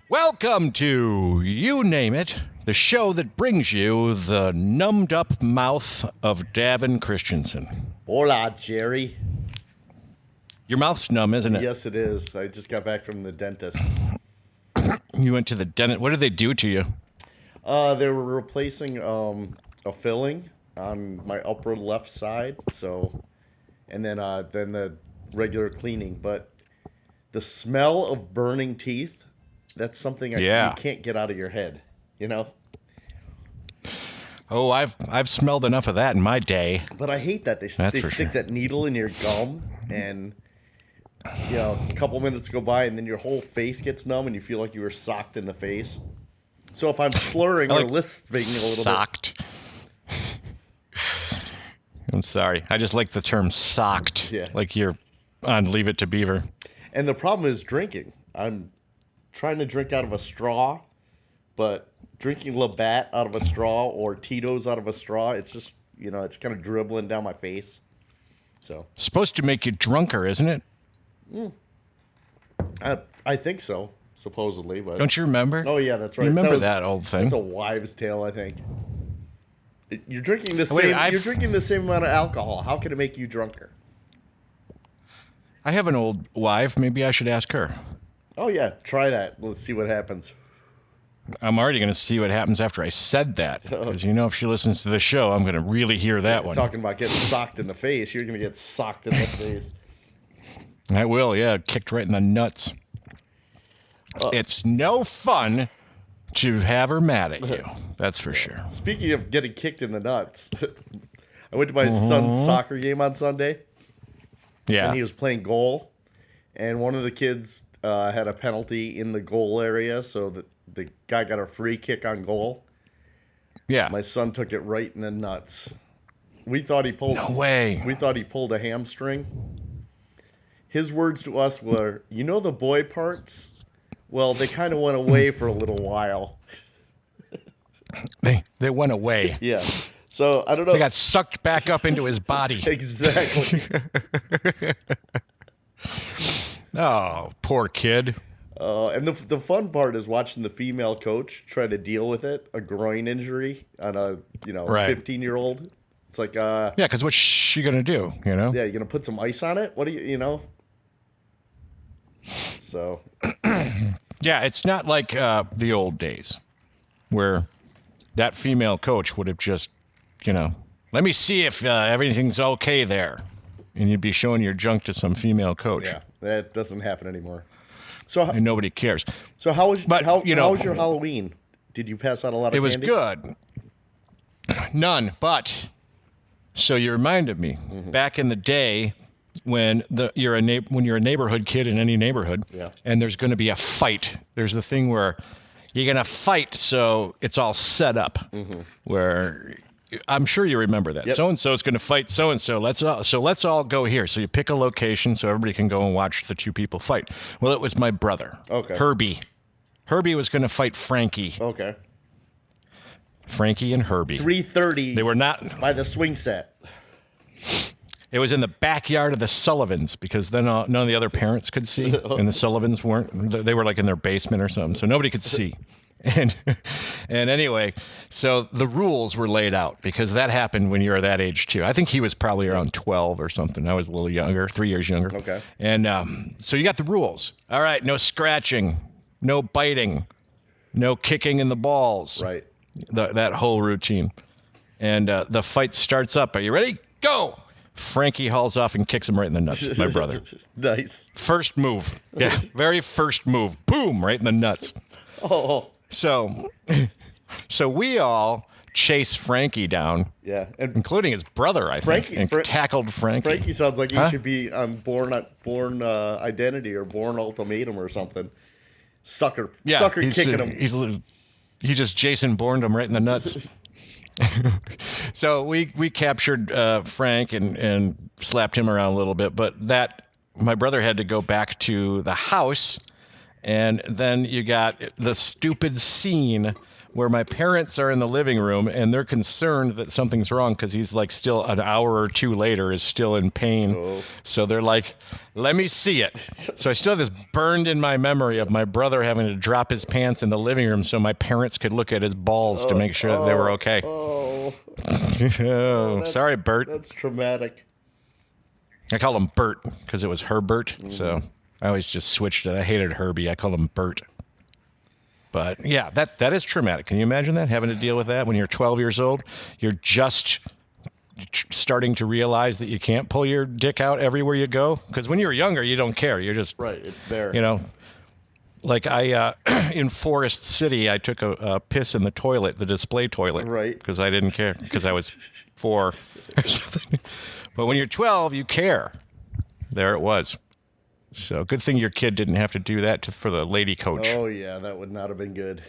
Welcome to You Name It, the show that brings you the numbed up mouth of Davin Christensen. Hola, Jerry. Your mouth's numb, isn't it? Yes, it is. I just got back from the dentist. You went to the dentist. What did they do to you? They were replacing a filling on my upper left side, and then the regular cleaning. But the smell of burning teeth, that's something you can't get out of your head, you know? Oh, I've smelled enough of that in my day. But I hate that. They stick that needle in your gum, and a couple minutes go by, and then your whole face gets numb, and you feel like you were socked in the face. So if I'm slurring or lisping a little socked. I'm sorry. I just like the term socked. Yeah. Like you're on Leave It to Beaver. And the problem is drinking. I'm trying to drink out of a straw, but drinking Labatt out of a straw or Tito's out of a straw, it's just, it's kind of dribbling down my face. So supposed to make you drunker, isn't it? I think so, supposedly. But don't you remember? Oh, yeah, that's right. You remember that old thing? It's a wives' tale, I think. You're drinking the same. You're drinking the same amount of alcohol. How can it make you drunker? I have an old wife. Maybe I should ask her. Oh, yeah. Try that. Let's see what happens. I'm already going to see what happens after I said that. Because, if she listens to the show, I'm going to really hear that one. Talking about getting socked in the face. You're going to get socked in the face. I will, yeah. Kicked right in the nuts. It's no fun to have her mad at you. That's for sure. Speaking of getting kicked in the nuts, I went to my son's soccer game on Sunday. Yeah. And he was playing goal. And one of the kids had a penalty in the goal area, so the guy got a free kick on goal. Yeah. My son took it right in the nuts. We thought he pulled. No way. We thought he pulled a hamstring. His words to us were, the boy parts? Well, they kind of went away for a little while. They went away. Yeah. So, I don't know. They got sucked back up into his body. Exactly. Oh, poor kid. And the fun part is watching the female coach try to deal with it, a groin injury on a, Right. 15-year-old. It's like, yeah, because what's she going to do, Yeah, you're going to put some ice on it? What do you. So. Yeah, it's not like the old days where that female coach would have just, let me see if everything's okay there. And you'd be showing your junk to some female coach. Yeah, that doesn't happen anymore. And nobody cares. So how was your Halloween? Did you pass out a lot of candy? It was good. None, but so you reminded me back in the day when you're a neighborhood kid in any neighborhood, and there's going to be a fight. There's the thing where you're going to fight, so it's all set up. Where I'm sure you remember that. Yep. So and so is going to fight so and so. Let's all go here. So you pick a location so everybody can go and watch the two people fight. Well, it was my brother, Herbie. Herbie was going to fight Frankie. Okay. Frankie and Herbie. 3:30. They were not by the swing set. It was in the backyard of the Sullivans because then none of the other parents could see, and the Sullivans weren't. They were like in their basement or something, so nobody could see. And anyway, so the rules were laid out because that happened when you were that age too. I think he was probably around 12 or something. I was a little younger, 3 years younger. Okay. And so you got the rules. All right, no scratching, no biting, no kicking in the balls. Right. That whole routine. And the fight starts up. Are you ready? Go! Frankie hauls off and kicks him right in the nuts, my brother. Nice. First move. Yeah, very first move. Boom, right in the nuts. Oh. So we all chase Frankie down. Yeah. Including his brother, I think, and tackled Frankie. Frankie sounds like he should be on Born Identity or Born Ultimatum or something. Sucker kicking him. He just Jason Bourned him right in the nuts. So we captured Frank and slapped him around a little bit, but my brother had to go back to the house, and then you got the stupid scene where my parents are in the living room and they're concerned that something's wrong because he's like still an hour or two later is still in pain. Oh. So they're like, let me see it. So I still have this burned in my memory of my brother having to drop his pants in the living room so my parents could look at his balls to make sure that they were okay. Oh, sorry, Bert. That's traumatic. I called him Bert because it was Herbert. So I always just switched it. I hated Herbie. I called him Bert. But yeah, that is traumatic. Can you imagine that? Having to deal with that when you're 12 years old? You're just starting to realize that you can't pull your dick out everywhere you go. Because when you're younger, you don't care. You're just... Right, it's there. You know, like I, in Forest City, I took a piss in the toilet, the display toilet. Right. Because I didn't care, because I was 4 or something. But when you're 12, you care. There it was. So good thing your kid didn't have to do that for the lady coach. Oh, yeah, that would not have been good.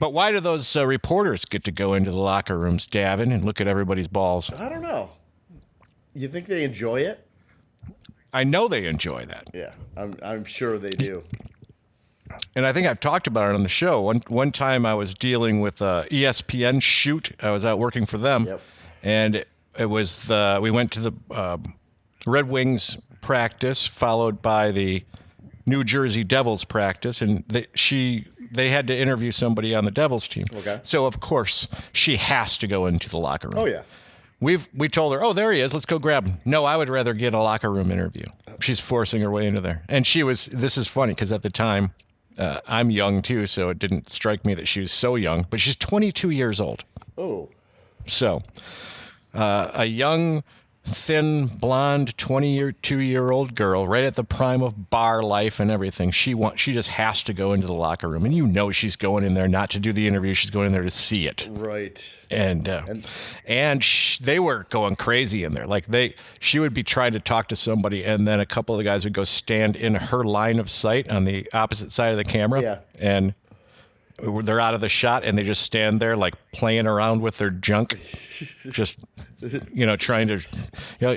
But why do those reporters get to go into the locker rooms, Davin, and look at everybody's balls? I don't know. You think they enjoy it? I know they enjoy that. Yeah, I'm sure they do. And I think I've talked about it on the show. One time I was dealing with ESPN shoot. I was out working for them. Yep. And it was we went to the Red Wings practice, followed by the New Jersey Devils practice, and they had to interview somebody on the Devils team. Okay. So of course she has to go into the locker room. Oh yeah. We told her, oh, there he is. Let's go grab him. No, I would rather get a locker room interview. She's forcing her way into there, and this is funny because at the time I'm young too, so it didn't strike me that she was so young. But she's 22 years old. Oh. So a young, thin, blonde, 22-year-old girl, right at the prime of bar life and everything. She just has to go into the locker room, and you know she's going in there not to do the interview. She's going in there to see it. Right. And they were going crazy in there. Like she would be trying to talk to somebody, and then a couple of the guys would go stand in her line of sight on the opposite side of the camera. Yeah. And they're out of the shot, and they just stand there like playing around with their junk, just trying to,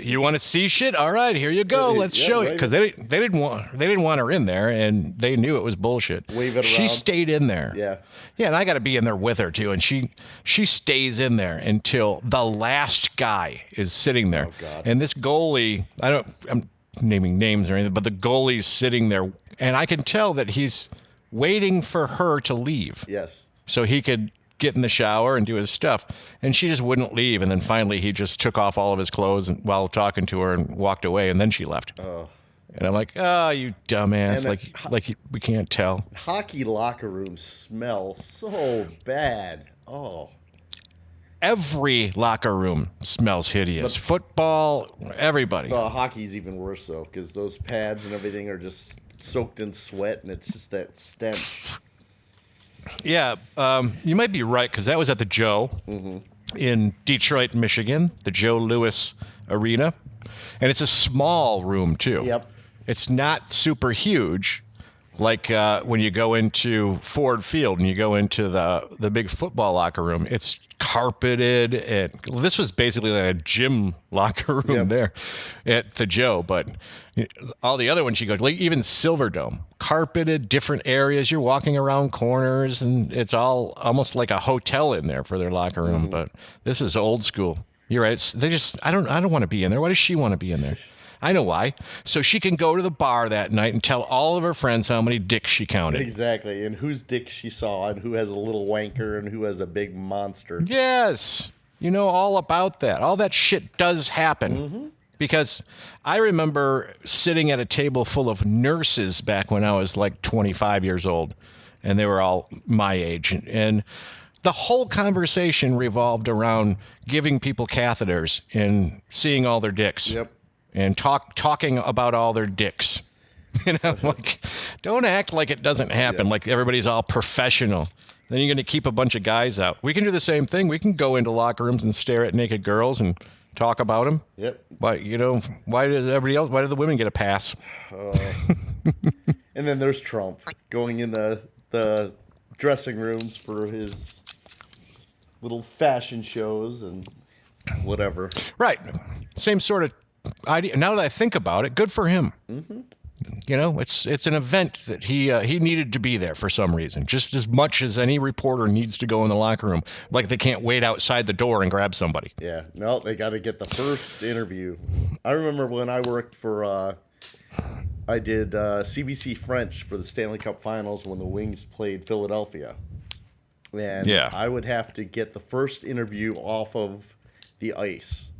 you want to see shit? All right, here you go. Let's show you, because they didn't want her in there, and they knew it was bullshit. Wave it She around. stayed in there. Yeah, and I got to be in there with her too, and she stays in there until the last guy is sitting there. Oh God. And this goalie, I'm naming names or anything, but the goalie's sitting there, and I can tell that he's waiting for her to leave. Yes. So he could get in the shower and do his stuff. And she just wouldn't leave. And then finally he just took off all of his clothes while talking to her and walked away. And then she left. Oh. And I'm like, oh, you dumbass. We can't tell. Hockey locker rooms smell so bad. Oh. Every locker room smells hideous. Football, everybody. Hockey's even worse, though, because those pads and everything are just soaked in sweat, and it's just that stench. Yeah, you might be right, because that was at the Joe in Detroit, Michigan, the Joe Louis Arena. And it's a small room, too. Yep. It's not super huge, like when you go into Ford Field and you go into the big football locker room. It's carpeted, and this was basically like a gym locker room there at the Joe. But all the other ones you go to, like even Silverdome, carpeted, different areas. You're walking around corners, and it's all almost like a hotel in there for their locker room. But this is old school. You're right. I don't want to be in there. Why does she want to be in there? I know why. So she can go to the bar that night and tell all of her friends how many dicks she counted. Exactly, and whose dick she saw, and who has a little wanker, and who has a big monster. Yes. You know all about that. All that shit does happen. Because I remember sitting at a table full of nurses back when I was like 25 years old, and they were all my age. And the whole conversation revolved around giving people catheters and seeing all their dicks. Yep. And talking about all their dicks. And I'm like, don't act like it doesn't happen, like everybody's all professional. Then you're going to keep a bunch of guys out. We can do the same thing. We can go into locker rooms and stare at naked girls and talk about them. Yep. But, why do the women get a pass? And then there's Trump going in the dressing rooms for his little fashion shows and whatever. Right. Same sort of idea. Now that I think about it, good for him. You know, it's an event that he needed to be there for some reason, just as much as any reporter needs to go in the locker room. Like they can't wait outside the door and grab somebody. Yeah, no, they got to get the first interview. I remember when I worked for, I did CBC French for the Stanley Cup Finals when the Wings played Philadelphia. And Yeah. I would have to get the first interview off of the ice.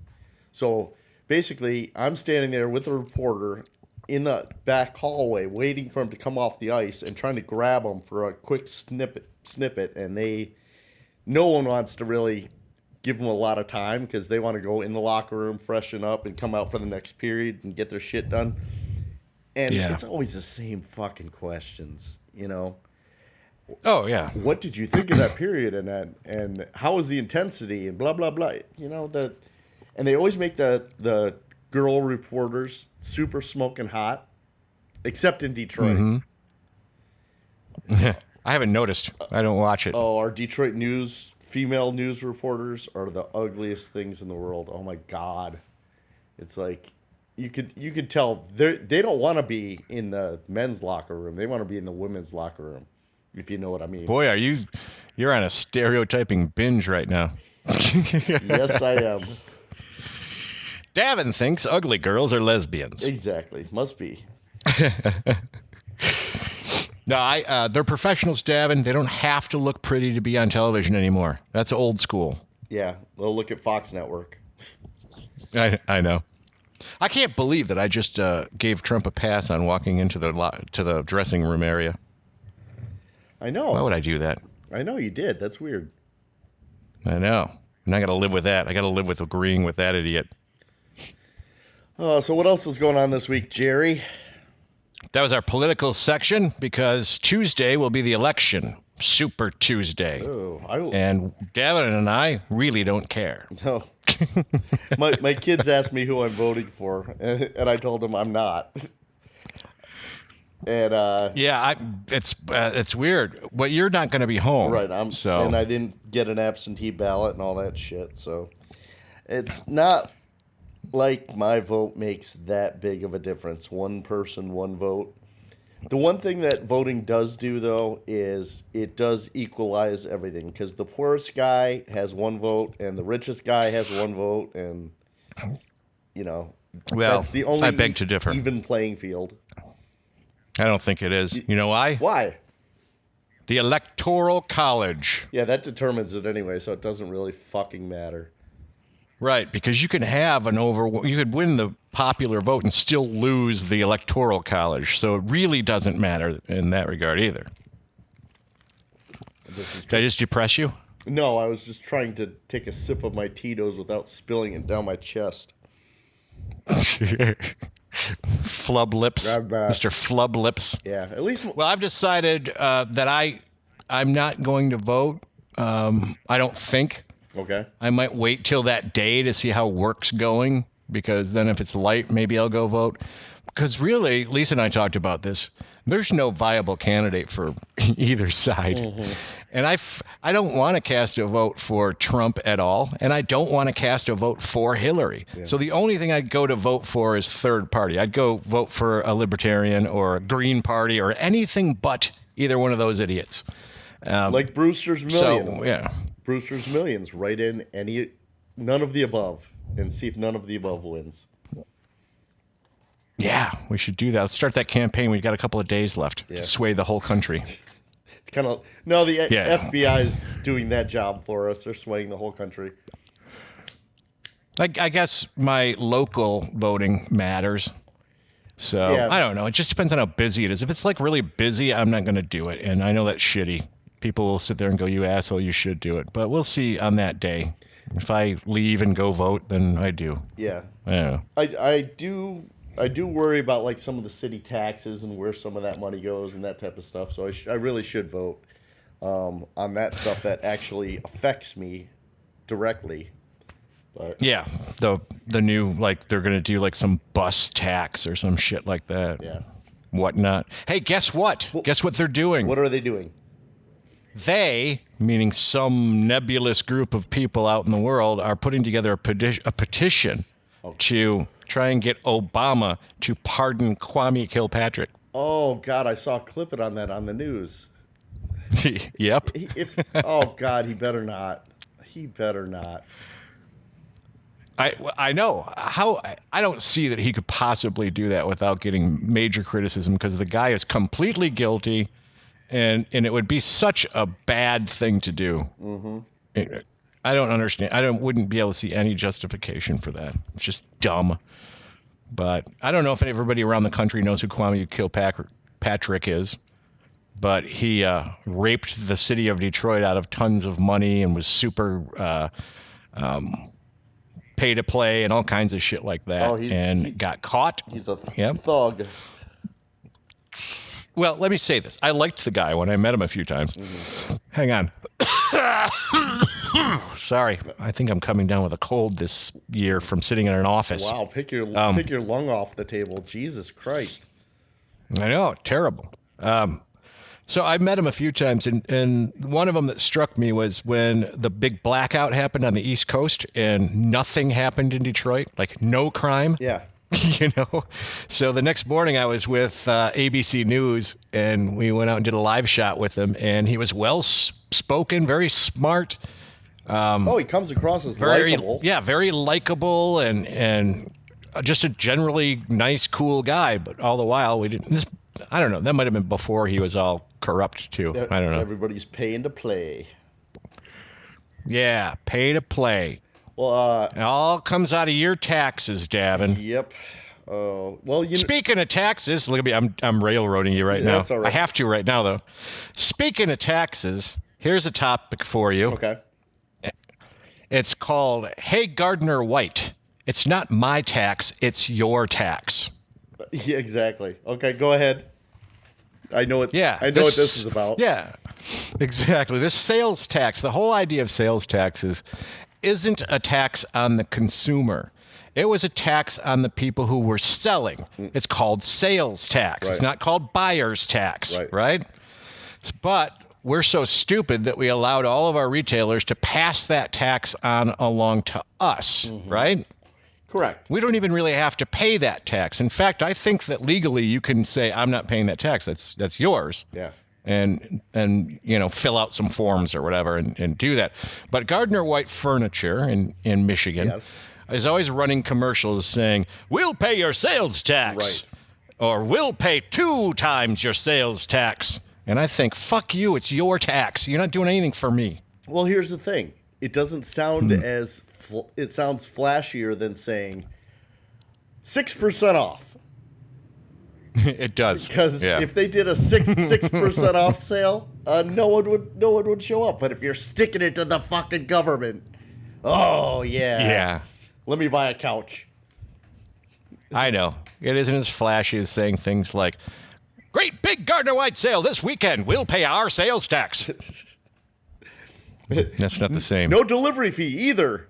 So basically, I'm standing there with a reporter in the back hallway waiting for him to come off the ice and trying to grab him for a quick snippet. And no one wants to really give them a lot of time because they want to go in the locker room, freshen up, and come out for the next period and get their shit done. And it's always the same fucking questions, you know. Oh yeah. What did you think of that period and how was the intensity and blah blah blah, you know, and they always make the girl reporters super smoking hot, except in Detroit. Mm-hmm. I haven't noticed. I don't watch it. Oh, our Detroit female news reporters are the ugliest things in the world. Oh my God. It's like you could tell they don't want to be in the men's locker room. They want to be in the women's locker room, if you know what I mean. Boy, you're on a stereotyping binge right now. Yes, I am. Davin thinks ugly girls are lesbians. Exactly. Must be. No, they're professionals, Davin. They don't have to look pretty to be on television anymore. That's old school. Yeah, they'll look at Fox Network. I know. I can't believe that I just gave Trump a pass on walking into the dressing room area. I know. Why would I do that? I know you did. That's weird. I know. And I got to live with that. I got to live with agreeing with that idiot. So what else is going on this week, Jerry? That was our political section because Tuesday will be the election. Super Tuesday. Oh, and Davin and I really don't care. No. my kids asked me who I'm voting for, and I told them I'm not. And it's weird. Well, you're not going to be home, right? And I didn't get an absentee ballot and all that shit. So it's not like my vote makes that big of a difference. One person, one vote. The one thing that voting does do, though, is it does equalize everything because the poorest guy has one vote and the richest guy has one vote, and you know, that's the only I beg to differ. Even playing field. I don't think it is. You know why? Why? The Electoral College. Yeah, that determines it anyway, so it doesn't really fucking matter. Right, because you can have you could win the popular vote and still lose the Electoral College. So it really doesn't matter in that regard either. Did I just depress you? No, I was just trying to take a sip of my Tito's without spilling it down my chest. Flub lips, Mr. Flub lips. Yeah, at least. Well, I've decided that I'm not going to vote. I don't think. Okay. I might wait till that day to see how work's going, because then if it's light, maybe I'll go vote. Because really, Lisa and I talked about this. There's no viable candidate for either side. Mm-hmm. And I don't want to cast a vote for Trump at all, and I don't want to cast a vote for Hillary. Yeah. So the only thing I'd go to vote for is third party. I'd go vote for a Libertarian or a Green Party or anything but either one of those idiots. Like Brewster's Million. So, yeah. Brewster's Millions. Write in none of the above and see if none of the above wins. Yeah, we should do that. Let's start that campaign. We've got a couple of days left to sway the whole country. It's kind of the FBI is doing that job for us. They're swaying the whole country. I guess my local voting matters. So I don't know. It just depends on how busy it is. If it's like really busy, I'm not going to do it. And I know that's shitty. People will sit there and go, "You asshole, you should do it." But we'll see on that day. If I leave and go vote, then I do. Yeah. I don't know. I do worry about like some of the city taxes and where some of that money goes and that type of stuff. So I really should vote on that stuff that actually affects me directly. But yeah, the new, like, they're gonna do like some bus tax or some shit like that. Yeah. Whatnot. Hey, guess what? Well, guess what they're doing? What are they doing? They, meaning some nebulous group of people out in the world, are putting together a petition to try and get Obama to pardon Kwame Kilpatrick. Oh God, I saw a clip it on that on the news. Yep. Oh God, he better not. He better not. I know how I don't see that he could possibly do that without getting major criticism, because the guy is completely guilty, and it would be such a bad thing to do. Mm-hmm. I don't understand. Wouldn't be able to see any justification for that. It's just dumb. But I don't know if everybody around the country knows who Kwame Kilpatrick is. But he raped the city of Detroit out of tons of money and was super pay to play and all kinds of shit like that, and got caught. He's a thug. Well, let me say this. I liked the guy when I met him a few times. Mm-hmm. Hang on. Sorry. I think I'm coming down with a cold this year from sitting in an office. Wow, pick your lung off the table. Jesus Christ. I know. Terrible. So I met him a few times, and one of them that struck me was when the big blackout happened on the East Coast and nothing happened in Detroit, like no crime. Yeah. You know? So the next morning I was with ABC News, and we went out and did a live shot with him, and he was well-spoken, very smart. He comes across as likable. Yeah, very likable, and just a generally nice, cool guy. But all the while, we didn't... I don't know. That might have been before he was all corrupt, too. I don't know. Everybody's paying to play. Yeah, pay to play. Well, it all comes out of your taxes, Davin. Yep. Speaking of taxes, look at me. I'm railroading you right now. That's all right. I have to right now, though. Speaking of taxes, here's a topic for you. Okay. It's called Hey Gardner White. It's not my tax, it's your tax. Yeah, exactly. Okay, go ahead. I know what. Yeah, I know what this is about. Yeah, exactly. This sales tax, the whole idea of sales taxes, isn't a tax on the consumer. It was a tax on the people who were selling. It's called sales tax. Right. It's not called buyer's tax, right? But we're so stupid that we allowed all of our retailers to pass that tax on along to us, right? Correct. We don't even really have to pay that tax. In fact, I think that legally you can say, I'm not paying that tax. That's yours. Yeah. And fill out some forms or whatever and do that. But Gardner White Furniture in Michigan is always running commercials saying, we'll pay your sales tax. Right. Or we'll pay 2 times your sales tax. And I think, fuck you, it's your tax. You're not doing anything for me. Well, here's the thing. It doesn't sound it sounds flashier than saying 6% off. It does. Because if they did a 6% off sale, no one would show up. But if you're sticking it to the fucking government, yeah. Let me buy a couch. I know. It isn't as flashy as saying things like, great big Gardner White sale this weekend. We'll pay our sales tax. That's not the same. No delivery fee either.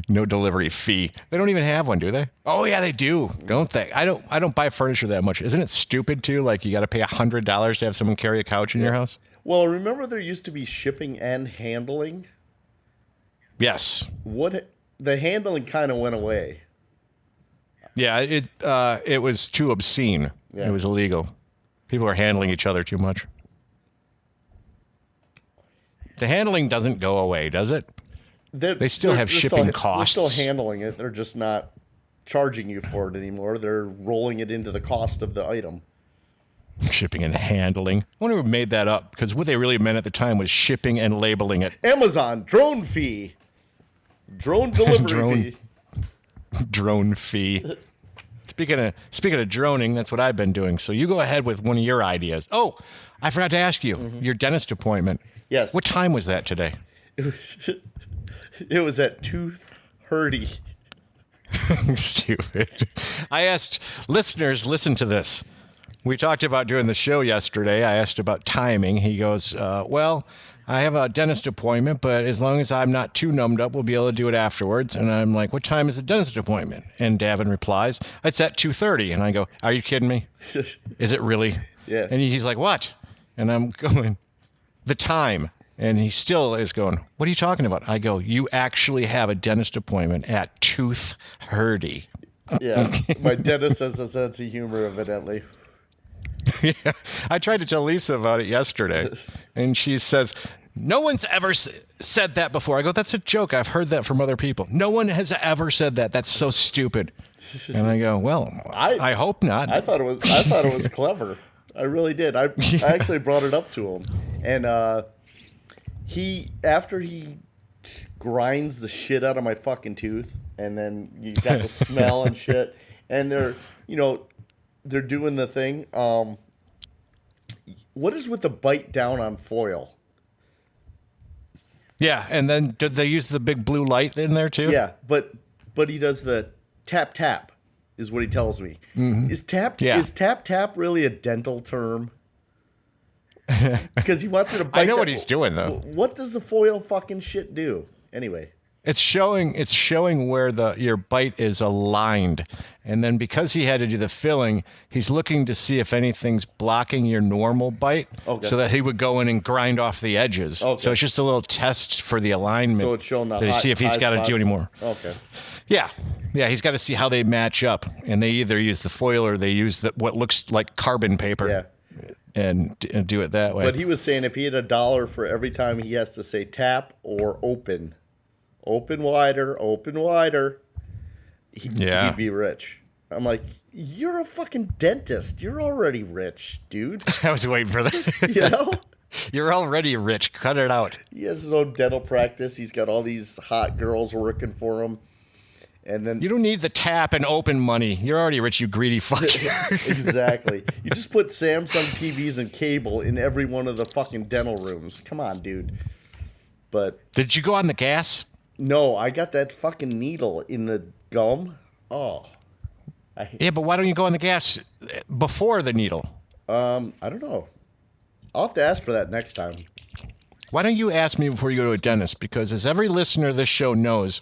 No delivery fee. They don't even have one, do they? Oh yeah, they do, don't they? I don't buy furniture that much. Isn't it stupid too? Like you got to pay $100 to have someone carry a couch in your house. Well, remember there used to be shipping and handling. Yes. The handling kind of went away. Yeah, it was too obscene. Yeah. It was illegal. People are handling each other too much. The handling doesn't go away, does it? They still have shipping costs. They're still handling it. They're just not charging you for it anymore. They're rolling it into the cost of the item. Shipping and handling. I wonder who made that up, because what they really meant at the time was shipping and labeling it. Amazon, drone fee. Drone delivery fee. Drone fee. Speaking of droning, that's what I've been doing. So you go ahead with one of your ideas. Oh, I forgot to ask you, your dentist appointment. Yes. What time was that today? It was at 2:30. Stupid. I asked listeners, listen to this. We talked about doing the show yesterday. I asked about timing. He goes, well, I have a dentist appointment, but as long as I'm not too numbed up, we'll be able to do it afterwards. And I'm like, what time is the dentist appointment? And Davin replies, it's at 2:30. And I go, are you kidding me? Is it really? Yeah. And he's like, what? And I'm going, the time. And he still is going, what are you talking about? I go, you actually have a dentist appointment at Tooth Hurdy. Yeah, my dentist has a sense of humor, evidently. Yeah, I tried to tell Lisa about it yesterday, and she says, no one's ever said that before. I go, that's a joke. I've heard that from other people. No one has ever said that. That's so stupid. And I go, well, I hope not. I thought it was clever. I really did. I actually brought it up to him, and after he grinds the shit out of my fucking tooth, and then you got the smell and shit, and they're doing the thing. What is with the bite down on foil? Yeah, and then did they use the big blue light in there too? Yeah, but he does the tap tap, is what he tells me. Mm-hmm. Is tap tap really a dental term? Because he wants me to bite. I know what he's doing though. What does the foil fucking shit do? Anyway. It's showing where your bite is aligned. And then because he had to do the filling, he's looking to see if anything's blocking your normal bite, so that he would go in and grind off the edges. Okay. So it's just a little test for the alignment. So it's showing the see if he's got to do any more. Okay. Yeah, he's got to see how they match up. And they either use the foil or they use what looks like carbon paper. Yeah. And do it that way. But he was saying if he had $1 for every time he has to say tap or open wider, he'd be rich. I'm like, you're a fucking dentist. You're already rich, dude. I was waiting for that. You know? You're already rich. Cut it out. He has his own dental practice. He's got all these hot girls working for him. And then you don't need the tap and open money. You're already rich, you greedy fuck. Exactly. You just put Samsung TVs and cable in every one of the fucking dental rooms. Come on, dude. But did you go on the gas? No, I got that fucking needle in the gum. Oh. Yeah, but why don't you go on the gas before the needle? I don't know. I'll have to ask for that next time. Why don't you ask me before you go to a dentist? Because as every listener of this show knows,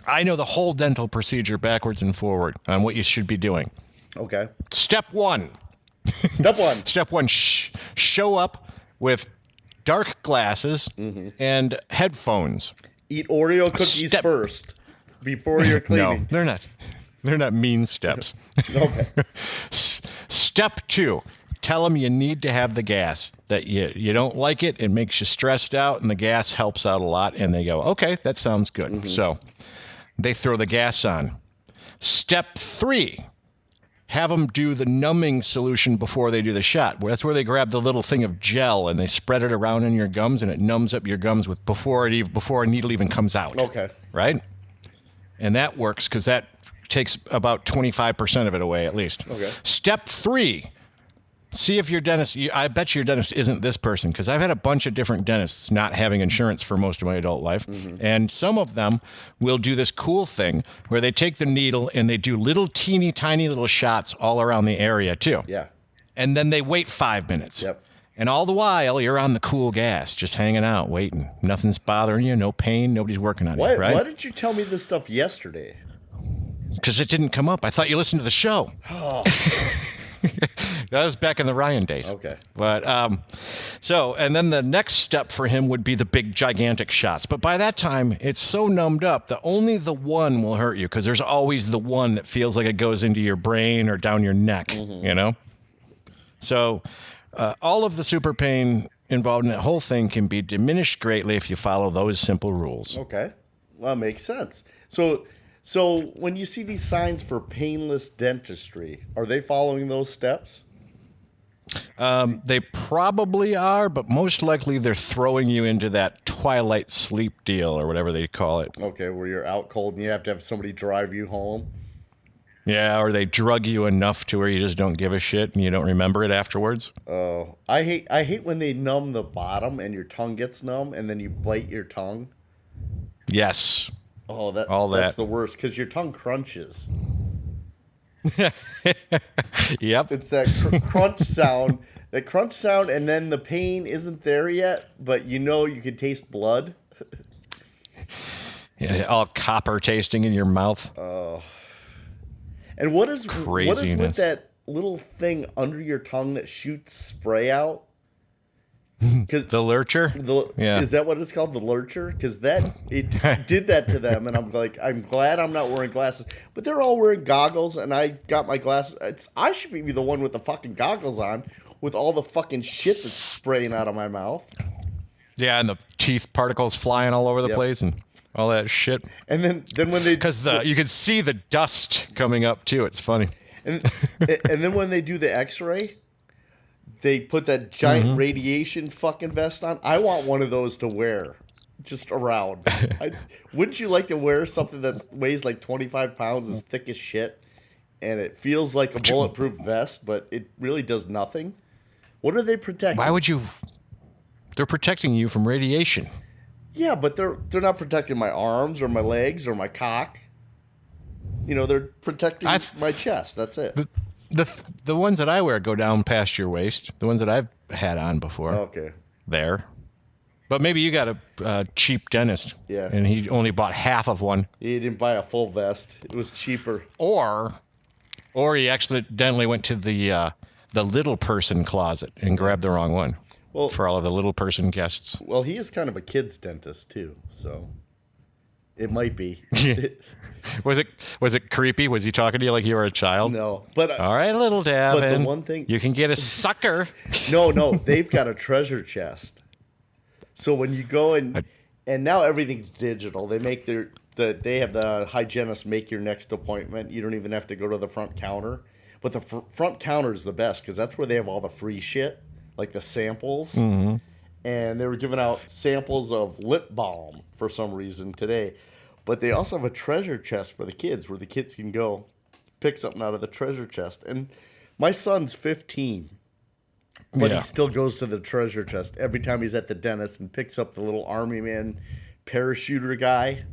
I know the whole dental procedure backwards and forward on what you should be doing. Okay. Step one. Step one. Show up with dark glasses and headphones. Eat Oreo cookies first before you're cleaning. No, they're not. They're not mean steps. Okay. Step 2. Tell them you need to have the gas, that you don't like it, it makes you stressed out, and the gas helps out a lot. And they go, okay, that sounds good. So they throw the gas on. Step 3. Have them do the numbing solution before they do the shot. That's where they grab the little thing of gel and they spread it around in your gums, and it numbs up your gums before a needle even comes out. Okay. Right? And that works because that takes about 25% of it away at least. Okay. Step 3. See if your dentist, I bet your dentist isn't this person, because I've had a bunch of different dentists not having insurance for most of my adult life. And some of them will do this cool thing where they take the needle and they do little teeny tiny little shots all around the area too. Yeah. And then they wait 5 minutes. Yep. And all the while, you're on the cool gas, just hanging out, waiting. Nothing's bothering you, no pain, nobody's working on you, right? Why didn't you tell me this stuff yesterday? Because it didn't come up. I thought you listened to the show. Oh. That was back in the Ryan days. Okay. But and then the next step for him would be the big gigantic shots. But by that time, it's so numbed up that only the one will hurt you, because there's always the one that feels like it goes into your brain or down your neck, you know? So all of the super pain involved in that whole thing can be diminished greatly if you follow those simple rules. Okay. Well, that makes sense. So when you see these signs for painless dentistry, are they following those steps? They probably are, but most likely they're throwing you into that twilight sleep deal or whatever they call it. Okay, where you're out cold and you have to have somebody drive you home. Yeah, or they drug you enough to where you just don't give a shit and you don't remember it afterwards. Oh, I hate when they numb the bottom and your tongue gets numb and then you bite your tongue. Yes. Oh, that's the worst, because your tongue crunches. Yep. It's that crunch sound. That crunch sound, and then the pain isn't there yet, but you can taste blood. Yeah, all copper tasting in your mouth. Oh. And what is with that little thing under your tongue that shoots spray out? Because The lurcher? Yeah. is that what it's called, the lurcher? Because it did that to them, and I'm like, I'm glad I'm not wearing glasses. But they're all wearing goggles, and I got my glasses. I should be the one with the fucking goggles on, with all the fucking shit that's spraying out of my mouth. Yeah, and the teeth particles flying all over the Yep. place and all that shit. And then when they Because you can see the dust coming up too. It's funny. and then when they do the X-ray, they put that giant radiation fucking vest on. I want one of those to wear, just around. Wouldn't you like to wear something that weighs like 25 pounds, is thick as shit, and it feels like a bulletproof vest, but it really does nothing? What are they protecting? Why would you? They're protecting you from radiation. Yeah, but they're not protecting my arms or my legs or my cock. You know, they're protecting my chest. That's it. The ones that I wear go down past your waist. The ones that I've had on before. Okay. There. But maybe you got a cheap dentist. Yeah. And he only bought half of one. He didn't buy a full vest. It was cheaper. Or he accidentally went to the little person closet and grabbed the wrong one. Well, for all of the little person guests. Well, he is kind of a kid's dentist too, so it might be. Was it creepy? Was he talking to you like you were a child? No, but all right, little Davin. But the one thing you can get a sucker. No, they've got a treasure chest. So when you go and now everything's digital. They make they have the hygienist make your next appointment. You don't even have to go to the front counter. But the front counter is the best because that's where they have all the free shit, like the samples. Mm-hmm. And they were giving out samples of lip balm for some reason today. But they also have a treasure chest for the kids where the kids can go pick something out of the treasure chest. And my son's 15, but he still goes to the treasure chest every time he's at the dentist and picks up the little army man parachuter guy.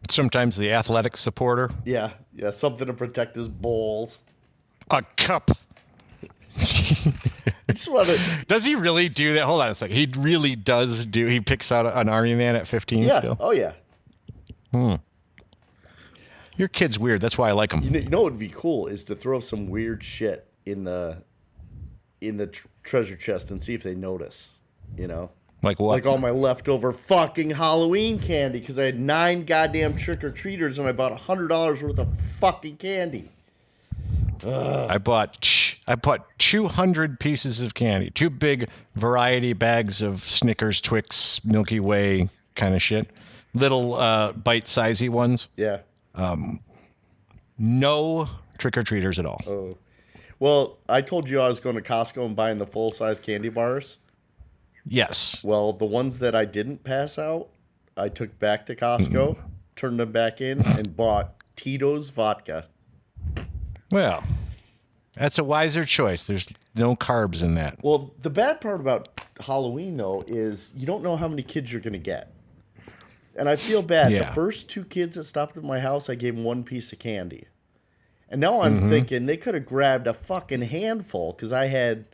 Sometimes the athletic supporter. Yeah, something to protect his balls. A cup. I just want to... Does he really do that? Hold on a second. He really does do... He picks out an army man at 15 still? Oh, yeah. Your kid's weird. That's why I like him. You know what would be cool is to throw some weird shit in the treasure chest and see if they notice, you know? Like what? Like all my leftover fucking Halloween candy because I had 9 goddamn trick-or-treaters and I bought $100 worth of fucking candy. I bought 200 pieces of candy. 2 big variety bags of Snickers, Twix, Milky Way kind of shit. Little bite-sizey ones. Yeah. No trick-or-treaters at all. Oh. Well, I told you I was going to Costco and buying the full-size candy bars. Yes. Well, the ones that I didn't pass out, I took back to Costco, turned them back in, and bought Tito's vodka. Well, that's a wiser choice. There's no carbs in that. Well, the bad part about Halloween, though, is you don't know how many kids you're going to get. And I feel bad. Yeah. The first 2 kids that stopped at my house, I gave them 1 piece of candy. And now I'm thinking they could have grabbed a fucking handful because I had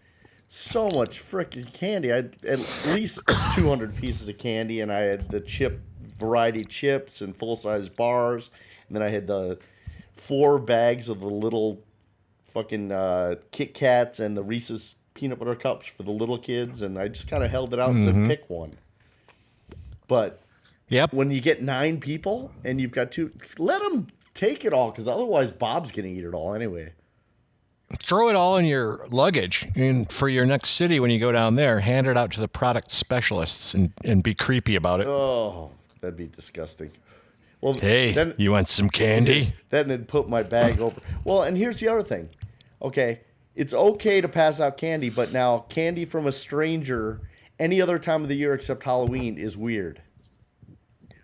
so much freaking candy. I had at least 200 pieces of candy, and I had the variety chips and full-size bars. And then I had the 4 bags of the little fucking Kit Kats and the Reese's peanut butter cups for the little kids. And I just kind of held it out and said, pick one. But when you get 9 people and you've got 2, let them take it all because otherwise Bob's going to eat it all anyway. Throw it all in your luggage, and for your next city when you go down there, hand it out to the product specialists and be creepy about it. Oh, that'd be disgusting. Well, hey, then, you want some candy? Then it'd put my bag over. Well, and here's the other thing. Okay, it's okay to pass out candy, but now candy from a stranger any other time of the year except Halloween is weird.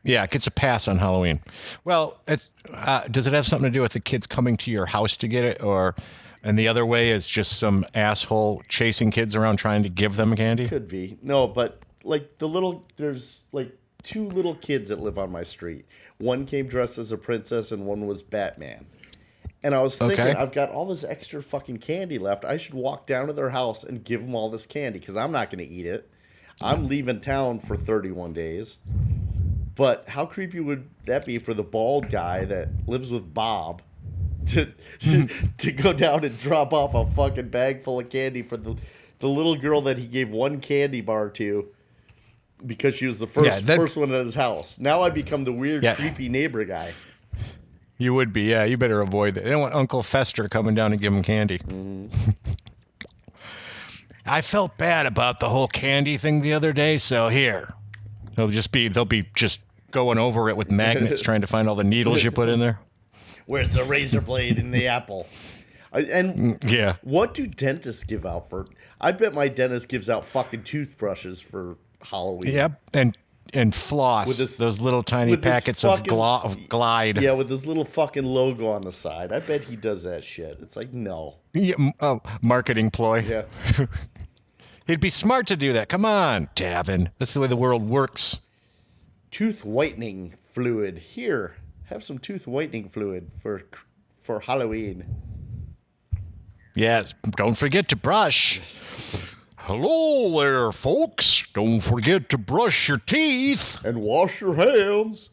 Yeah, it gets a pass on Halloween. Well, it's does it have something to do with the kids coming to your house to get it, or... And the other way is just some asshole chasing kids around trying to give them candy? Could be. No, but like there's like 2 little kids that live on my street. One came dressed as a princess and one was Batman. And I was thinking, I've got all this extra fucking candy left. I should walk down to their house and give them all this candy because I'm not going to eat it. I'm leaving town for 31 days. But how creepy would that be for the bald guy that lives with Bob? To go down and drop off a fucking bag full of candy for the the little girl that he gave one candy bar to because she was the first one at his house. Now I become the weird, creepy neighbor guy. You would be, yeah. You better avoid that. They don't want Uncle Fester coming down and giving candy. Mm-hmm. I felt bad about the whole candy thing the other day, so here. They'll be just going over it with magnets trying to find all the needles you put in there. Where's the razor blade in the apple? What do dentists give out for? I bet my dentist gives out fucking toothbrushes for Halloween. Yep, and floss, with those little tiny packets of Glide. Yeah, with this little fucking logo on the side. I bet he does that shit. It's like, no. Yeah, marketing ploy. Yeah. It'd be smart to do that. Come on, Davin. That's the way the world works. Tooth whitening fluid. Here, have some tooth whitening fluid for Halloween. Yes, don't forget to brush. Hello there, folks. Don't forget to brush your teeth. And wash your hands.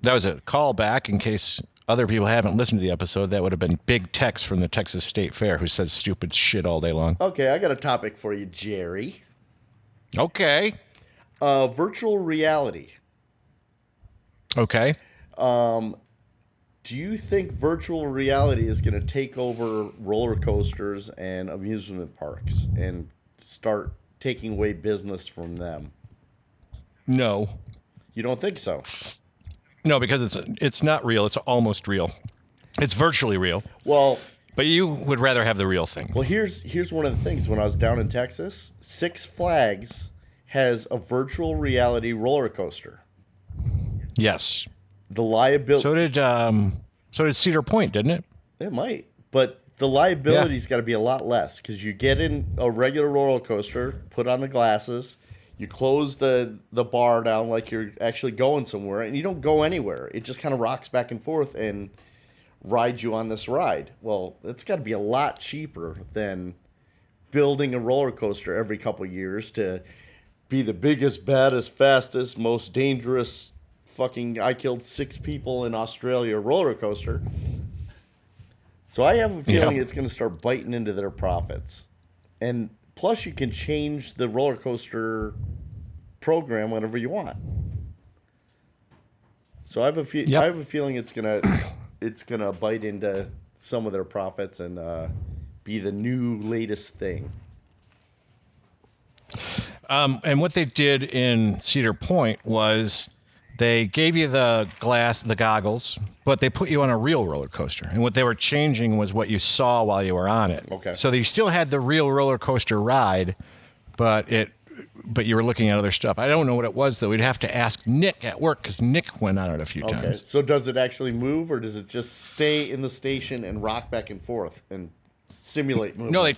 That was a callback in case other people haven't listened to the episode. That would have been Big Tex from the Texas State Fair who says stupid shit all day long. Okay, I got a topic for you, Jerry. Okay. Virtual reality. Okay. Do you think virtual reality is going to take over roller coasters and amusement parks and start taking away business from them? No. You don't think so? No, because it's not real. It's almost real. It's virtually real. Well, but you would rather have the real thing. Well, here's one of the things. When I was down in Texas, Six Flags has a virtual reality roller coaster. Yes. The liability. So did Cedar Point, didn't it? It might, but the liability's got to be a lot less because you get in a regular roller coaster, put on the glasses, you close the bar down like you're actually going somewhere, and you don't go anywhere. It just kind of rocks back and forth and rides you on this ride. Well, it's got to be a lot cheaper than building a roller coaster every couple of years to be the biggest, baddest, fastest, most dangerous. Fucking, I killed 6 people in Australia roller coaster. So I have a feeling it's going to start biting into their profits. And plus, you can change the roller coaster program whenever you want. So I have a feeling it's gonna bite into some of their profits and be the new latest thing. And what they did in Cedar Point was they gave you the goggles, but they put you on a real roller coaster. And what they were changing was what you saw while you were on it. Okay. So you still had the real roller coaster ride, but you were looking at other stuff. I don't know what it was, though. We'd have to ask Nick at work because Nick went on it a few times. Okay. So does it actually move, or does it just stay in the station and rock back and forth and simulate movement? No, they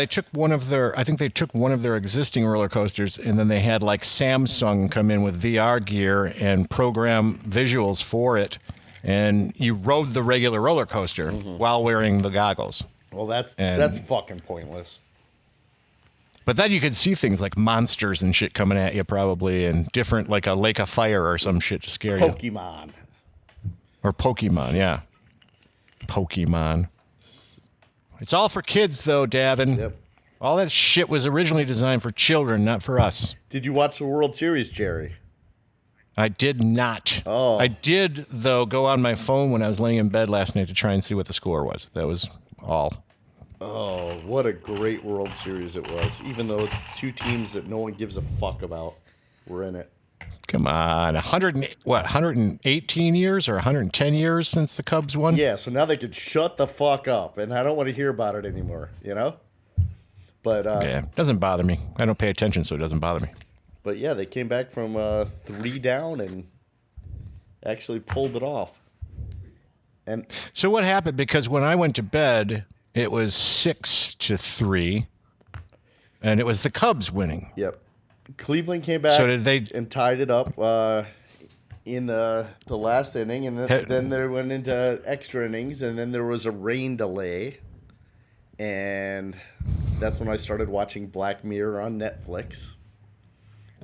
took one of their existing roller coasters, and then they had like Samsung come in with VR gear and program visuals for it, and you rode the regular roller coaster while wearing the goggles. Well, that's fucking pointless. But then you could see things like monsters and shit coming at you probably, and different, like a lake of fire or some shit to scare you. Pokemon. Or Pokemon, yeah. Pokemon. It's all for kids, though, Davin. Yep. All that shit was originally designed for children, not for us. Did you watch the World Series, Jerry? I did not. Oh. I did, though, go on my phone when I was laying in bed last night to try and see what the score was. That was all. Oh, what a great World Series it was. Even though 2 teams that no one gives a fuck about were in it. Come on. 118 years or 110 years since the Cubs won? Yeah, so now they could shut the fuck up, and I don't want to hear about it anymore, you know? But yeah, it doesn't bother me. I don't pay attention, so it doesn't bother me. But yeah, they came back from 3 down and actually pulled it off. And so what happened? Because when I went to bed, it was 6-3, and it was the Cubs winning. Yep. Cleveland came back and tied it up in the last inning, and then they went into extra innings, and then there was a rain delay, and that's when I started watching Black Mirror on Netflix.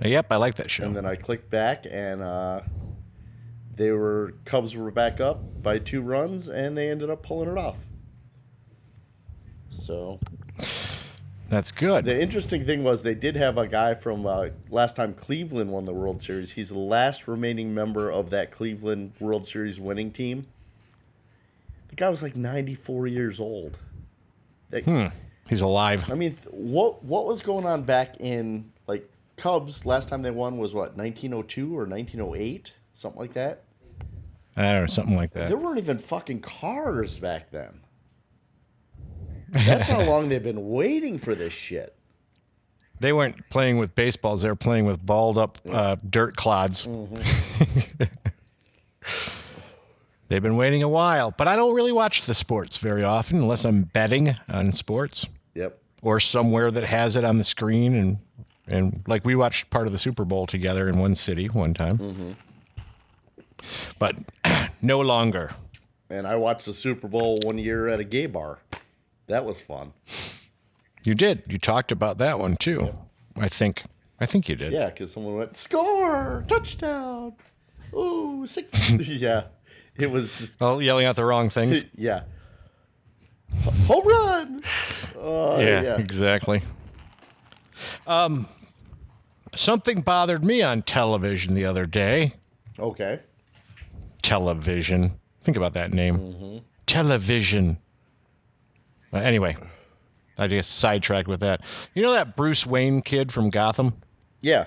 Yep, I like that show. And then I clicked back, and Cubs were back up by 2 runs, and they ended up pulling it off. So That's good. The interesting thing was they did have a guy from last time Cleveland won the World Series. He's the last remaining member of that Cleveland World Series winning team. The guy was like 94 years old. He's alive. I mean, what was going on back in like Cubs last time they won was what, 1902 or 1908, something like that. I don't know, something like that. There weren't even fucking cars back then. That's how long they've been waiting for this shit. They weren't playing with baseballs. They were playing with balled up dirt clods. Mm-hmm. They've been waiting a while. But I don't really watch the sports very often unless I'm betting on sports. Yep. Or somewhere that has it on the screen. And like we watched part of the Super Bowl together in one city one time. Mm-hmm. But no longer. And I watched the Super Bowl one year at a gay bar. That was fun. You did. You talked about that one too. Yeah. I think you did. Yeah, because someone went, score, touchdown. Ooh, 6. Yeah. It was just... Oh, yelling out the wrong things? Yeah. Home run! Yeah, exactly. Something bothered me on television the other day. Okay. Television. Think about that name. Mm-hmm. Television. Anyway, I just sidetracked with that. You know that Bruce Wayne kid from Gotham? Yeah.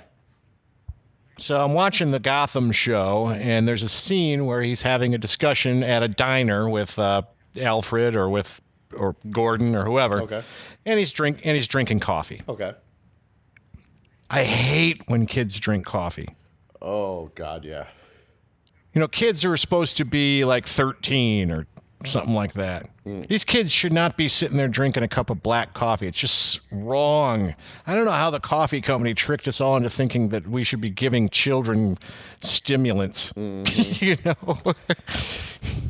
So I'm watching the Gotham show, and there's a scene where he's having a discussion at a diner with Alfred or Gordon or whoever. Okay. And he's drinking coffee. Okay. I hate when kids drink coffee. Oh God, yeah. You know, kids are supposed to be like 13 or something like that. These kids should not be sitting there drinking a cup of black coffee. It's just wrong. I don't know how the coffee company tricked us all into thinking that we should be giving children stimulants. Mm-hmm. You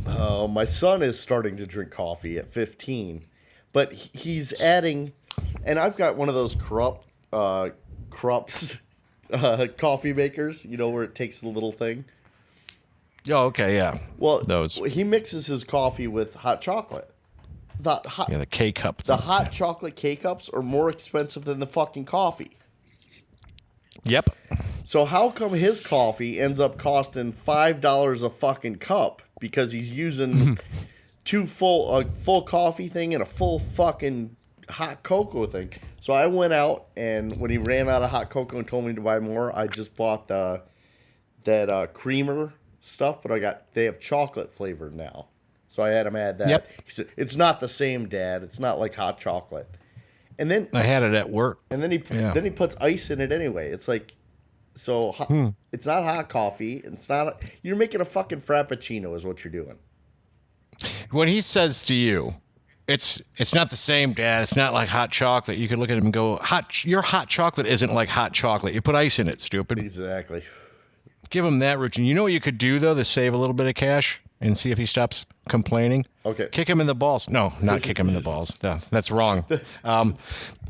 know? My son is starting to drink coffee at 15, but he's adding, and I've got one of those Krups coffee makers, you know, where it takes the little thing. Oh, okay, yeah. Well, those. He mixes his coffee with hot chocolate. The K-cup. The hot chocolate K-cups are more expensive than the fucking coffee. Yep. So how come his coffee ends up costing $5 a fucking cup because he's using a full coffee thing and a full fucking hot cocoa thing? So I went out, and when he ran out of hot cocoa and told me to buy more, I just bought that creamer stuff, but they have chocolate flavored now. So I had him add that. Yep. He said, it's not the same, Dad. It's not like hot chocolate. And then I had it at work. And then he puts ice in it anyway. It's like, so it's not hot coffee. It's not. You're making a fucking frappuccino is what you're doing. When he says to you, it's not the same, Dad. It's not like hot chocolate. You could look at him and go, your hot chocolate isn't like hot chocolate. You put ice in it, stupid. Exactly. Give him that routine. You know what you could do, though, to save a little bit of cash and see if he stops complaining? Okay. Kick him in the balls. No, not kick him in the balls. No, that's wrong.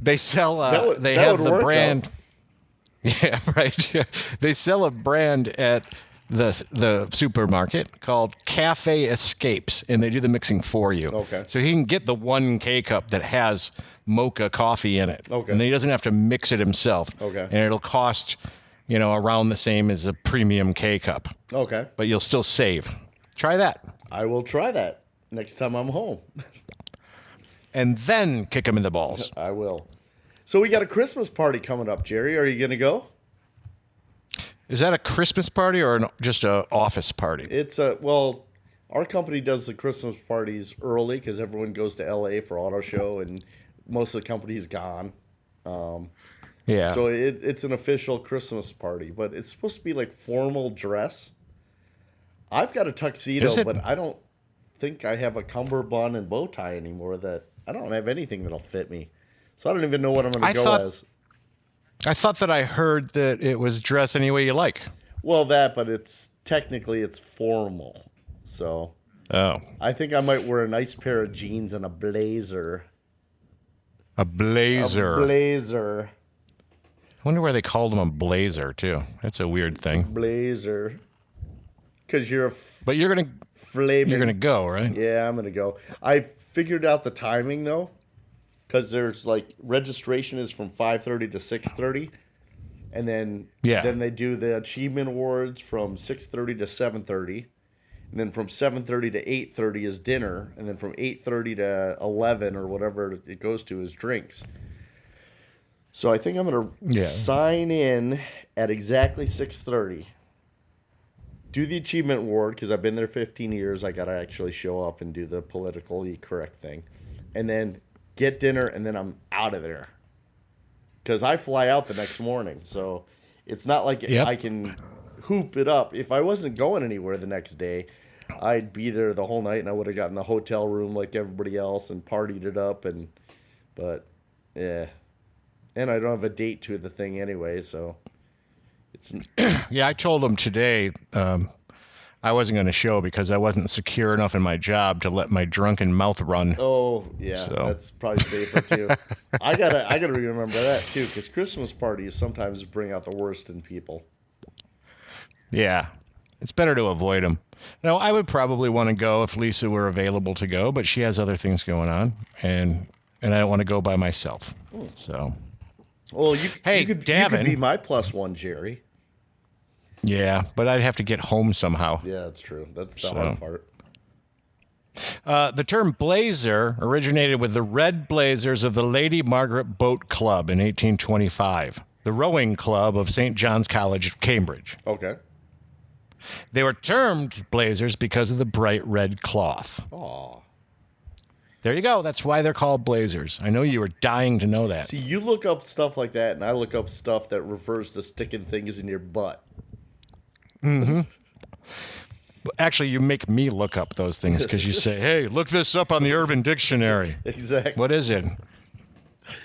They sell, they have the brand. Though. Yeah, right. Yeah. They sell a brand at the supermarket called Cafe Escapes, and they do the mixing for you. Okay. So he can get the 1 K-cup that has mocha coffee in it. Okay. And then he doesn't have to mix it himself. Okay. And it'll cost, around the same as a premium K-cup. Okay. But you'll still save. Try that. I will try that next time I'm home. And then kick him in the balls. I will. So we got a Christmas party coming up, Jerry. Are you going to go? Is that a Christmas party or just an office party? It's our company does the Christmas parties early because everyone goes to LA for auto show and most of the company's gone. Yeah. So it's an official Christmas party, but it's supposed to be like formal dress. I've got a tuxedo, but I don't think I have a cummerbund and bow tie anymore. That I don't have anything that'll fit me. So I don't even know what I'm going to go as. I thought that I heard that it was dress any way you like. Well, but it's technically formal. So I think I might wear a nice pair of jeans and a blazer. A blazer. A blazer. I wonder why they called him a blazer too. That's a weird thing. Blazer. Because but you're gonna go, right? Yeah, I'm gonna go. I figured out the timing though. because there's like registration is from 5:30 to 6:30, and then they do the achievement awards from 6:30 to 7:30, and then from 7:30 to 8:30 is dinner, and then from 8:30 to 11 or whatever it goes to is drinks. So I think I'm gonna sign in at exactly 6:30. Do the achievement award because I've been there 15 years. I gotta actually show up and do the politically correct thing, and then get dinner, and then I'm out of there. Because I fly out the next morning, so it's not like I can hoop it up. If I wasn't going anywhere the next day, I'd be there the whole night, and I would have gotten the hotel room like everybody else and partied it up. But yeah, and I don't have a date to the thing anyway, so it's. Yeah, I told them today I wasn't going to show because I wasn't secure enough in my job to let my drunken mouth run. Oh yeah, so. That's probably safer too. I gotta remember that too, because Christmas parties sometimes bring out the worst in people. Yeah, it's better to avoid them. No, I would probably want to go if Lisa were available to go, but she has other things going on, and I don't want to go by myself. So, well, you could be my plus one, Jerry. Yeah, but I'd have to get home somehow. Yeah, that's true. That's the hard part. The term blazer originated with the Red Blazers of the Lady Margaret Boat Club in 1825, the rowing club of St. John's College, Cambridge. Okay. They were termed blazers because of the bright red cloth. Aw. There you go. That's why they're called blazers. I know you were dying to know that. See, you look up stuff like that, and I look up stuff that refers to sticking things in your butt. Mm-hmm. Actually, you make me look up those things because you say, hey, look this up on the Urban Dictionary. Exactly. What is it?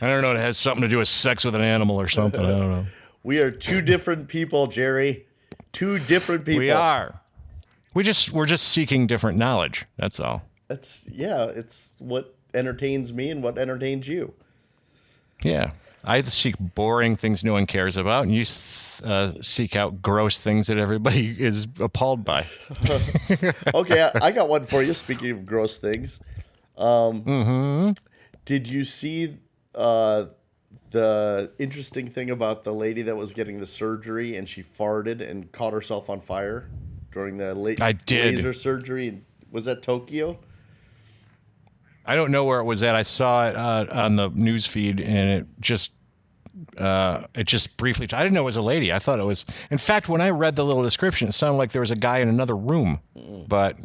I don't know. It has something to do with sex with an animal or something. I don't know. We are two different people, Jerry. Two different people. We are. We're just seeking different knowledge. That's all. It's what entertains me and what entertains you. Yeah. I seek boring things no one cares about, and you seek out gross things that everybody is appalled by. Okay, I got one for you. Speaking of gross things, did you see the interesting thing about the lady that was getting the surgery and she farted and caught herself on fire during the laser surgery? Was that Tokyo? I don't know where it was at. I saw it on the news feed, and it just briefly. I didn't know it was a lady. I thought it was. In fact, when I read the little description, it sounded like there was a guy in another room, but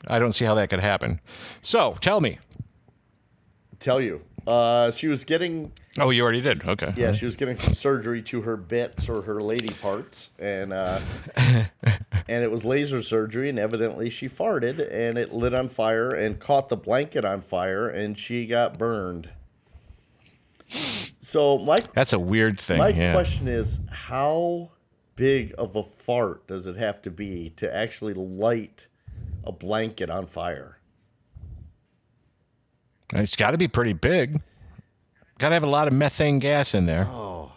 I don't see how that could happen. So, tell me. Tell you. She was getting. Oh, you already did. Okay. Yeah, she was getting some surgery to her bits or her lady parts, and it was laser surgery, and evidently she farted, and it lit on fire and caught the blanket on fire, and she got burned. So that's a weird thing. My question is, how big of a fart does it have to be to actually light a blanket on fire? It's got to be pretty big. Got to have a lot of methane gas in there. Oh,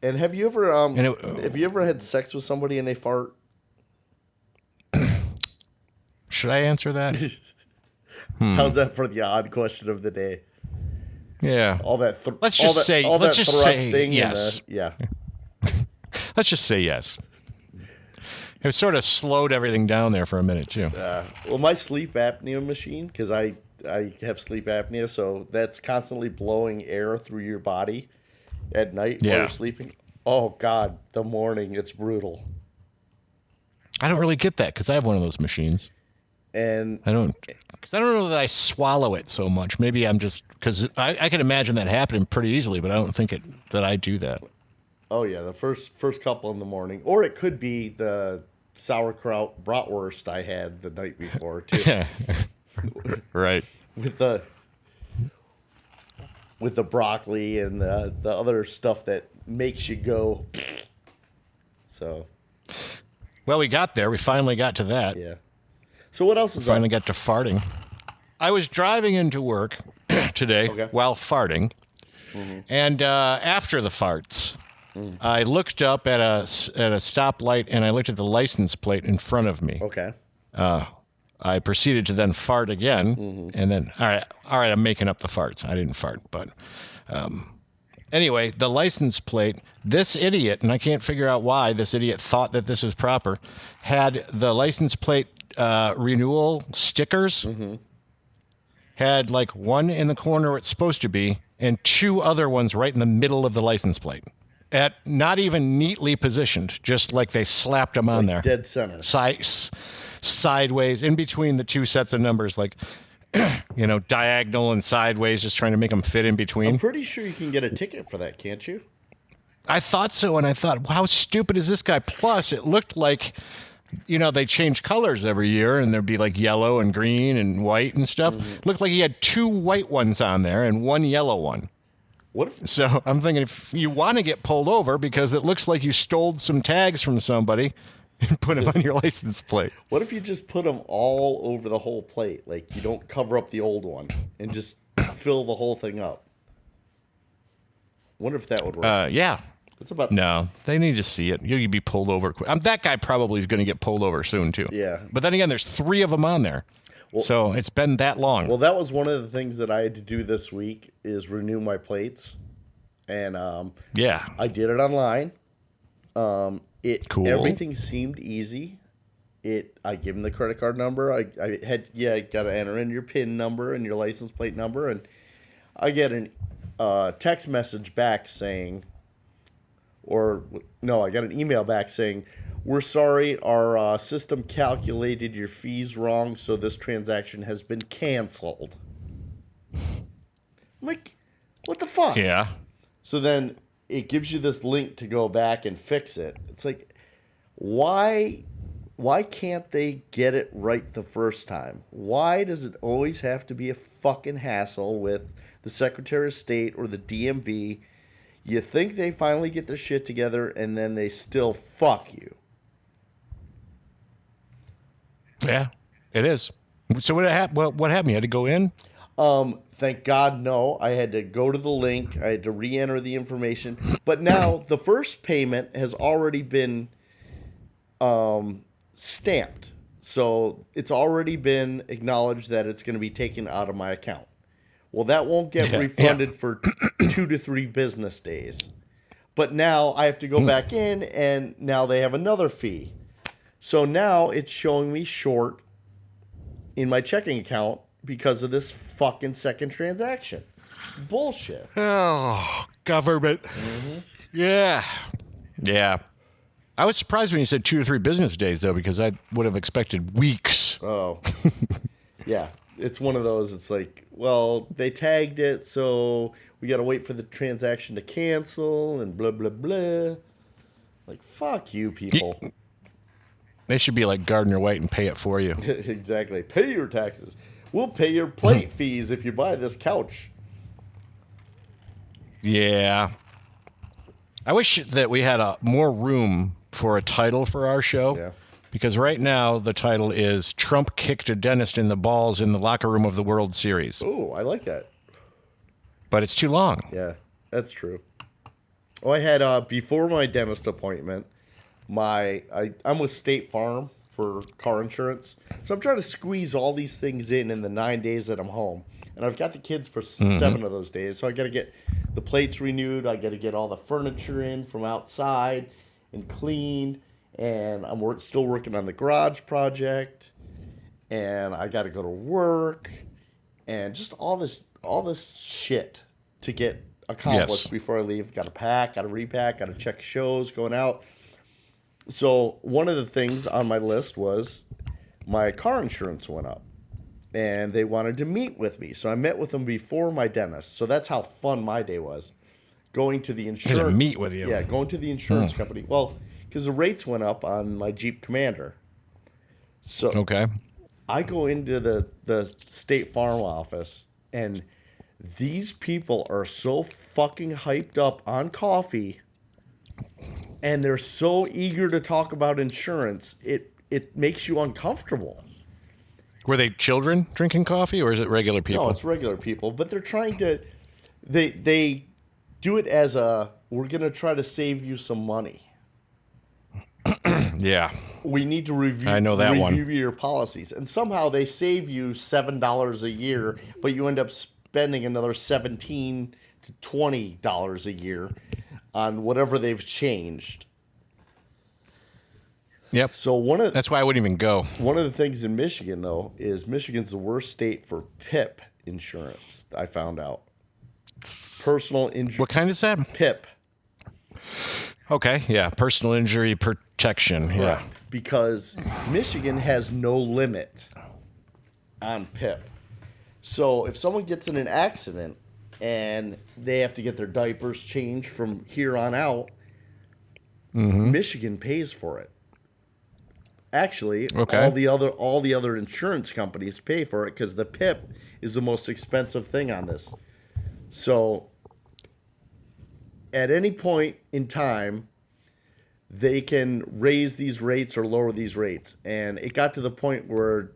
and have you ever had sex with somebody and they fart? Should I answer that? How's that for the odd question of the day? Yeah. Let's just say yes. Yeah. Let's just say yes. It sort of slowed everything down there for a minute too. Well, my sleep apnea machine, because I have sleep apnea, so that's constantly blowing air through your body at night while you're sleeping. Oh God, the morning, it's brutal. I don't really get that because I have one of those machines. And I don't know that I swallow it so much. Maybe I'm just because I can imagine that happening pretty easily, but I don't think that I do that. Oh yeah, the first couple in the morning, or it could be the sauerkraut bratwurst I had the night before too. Right. With the broccoli and the other stuff that makes you go. So. Well, we got there. We finally got to that. Yeah. So what else is finally got to farting. I was driving into work today while farting, and after the farts, I looked up at a stoplight and I looked at the license plate in front of me. Okay. I proceeded to then fart again, and then all right, I'm making up the farts. I didn't fart, but anyway, the license plate. This idiot, and I can't figure out why this idiot thought that this was proper, had the license plate renewal stickers. Had like one in the corner where it's supposed to be, and two other ones right in the middle of the license plate. At not even neatly positioned, just like they slapped them on there. Dead center. Sideways, in between the two sets of numbers, like, diagonal and sideways, just trying to make them fit in between. I'm pretty sure you can get a ticket for that, can't you? I thought so, and I thought, how stupid is this guy? Plus, it looked like, they change colors every year, and there'd be like yellow and green and white and stuff. Looked like he had two white ones on there and one yellow one. So I'm thinking, if you want to get pulled over because it looks like you stole some tags from somebody and put them on your license plate. What if you just put them all over the whole plate? Like, you don't cover up the old one and just fill the whole thing up. Wonder if that would work. Yeah. It's about No, they need to see it. You'd be pulled over quick. That guy probably is going to get pulled over soon, too. Yeah. But then again, there's three of them on there. So it's been that long. Well, that was one of the things that I had to do this week is renew my plates. And yeah, I did it online. Cool. Everything seemed easy. I gave him the credit card number. I got to enter in your PIN number and your license plate number, and I get an text message back saying, I got an email back saying, "We're sorry, our system calculated your fees wrong, so this transaction has been canceled." I'm like, what the fuck? Yeah. So then it gives you this link to go back and fix it. It's like, why can't they get it right the first time? Why does it always have to be a fucking hassle with the Secretary of State or the DMV? You think they finally get their shit together, and then they still fuck you. Yeah, it is. So what happened? You had to go in? Thank God, no. I had to go to the link. I had to re-enter the information. But now the first payment has already been stamped. So it's already been acknowledged that it's going to be taken out of my account. Well, that won't get refunded for 2 to 3 business days. But now I have to go back in, and now they have another fee. So now it's showing me short in my checking account because of this fucking second transaction. It's bullshit. Oh, government. Yeah. Yeah. I was surprised when you said 2 or 3 business days, though, because I would have expected weeks. Oh. Yeah. It's one of those, it's like, well, they tagged it, so we got to wait for the transaction to cancel and blah, blah, blah. Like, fuck you people. They should be like Gardner White and pay it for you. Exactly. Pay your taxes. We'll pay your plate fees if you buy this couch. Yeah. I wish that we had more room for a title for our show. Yeah. Because right now the title is Trump Kicked a Dentist in the Balls in the Locker Room of the World Series. Oh, I like that. But it's too long. Yeah, that's true. Oh, I had, before my dentist appointment, I'm with State Farm for car insurance. So I'm trying to squeeze all these things in the 9 days that I'm home. And I've got the kids for 7 of those days. So I got to get the plates renewed. I got to get all the furniture in from outside and cleaned. And I'm still working on the garage project. And I got to go to work. And just all this shit to get accomplished before I leave. Got to pack, got to repack, got to check shows going out. So one of the things on my list was my car insurance went up. And they wanted to meet with me. So I met with them before my dentist. So that's how fun my day was. Going to the insurance. To meet with you. Yeah, going to the insurance company. Well, because the rates went up on my Jeep Commander. So okay. I go into the State Farm office, and these people are so fucking hyped up on coffee, and they're so eager to talk about insurance, it makes you uncomfortable. Were they children drinking coffee, or is it regular people? No, it's regular people, but they're trying to, they do it as we're going to try to save you some money. Yeah. we need to review. I know that review one. your policies, and somehow they save you $7 a year, but you end up spending another $17 to $20 a year on whatever they've changed. Yep. So That's why I wouldn't even go. one of the things in Michigan though is Michigan's the worst state for PIP insurance. I found out. Personal injury. What kind is that? PIP. Okay, yeah, personal injury protection. Yeah. Correct. Because Michigan has no limit on PIP. So if someone gets in an accident and they have to get their diapers changed from here on out, Michigan pays for it. Actually, Okay. all the other insurance companies pay for it because the PIP is the most expensive thing on this. So at any point in time, they can raise these rates or lower these rates. And it got to the point where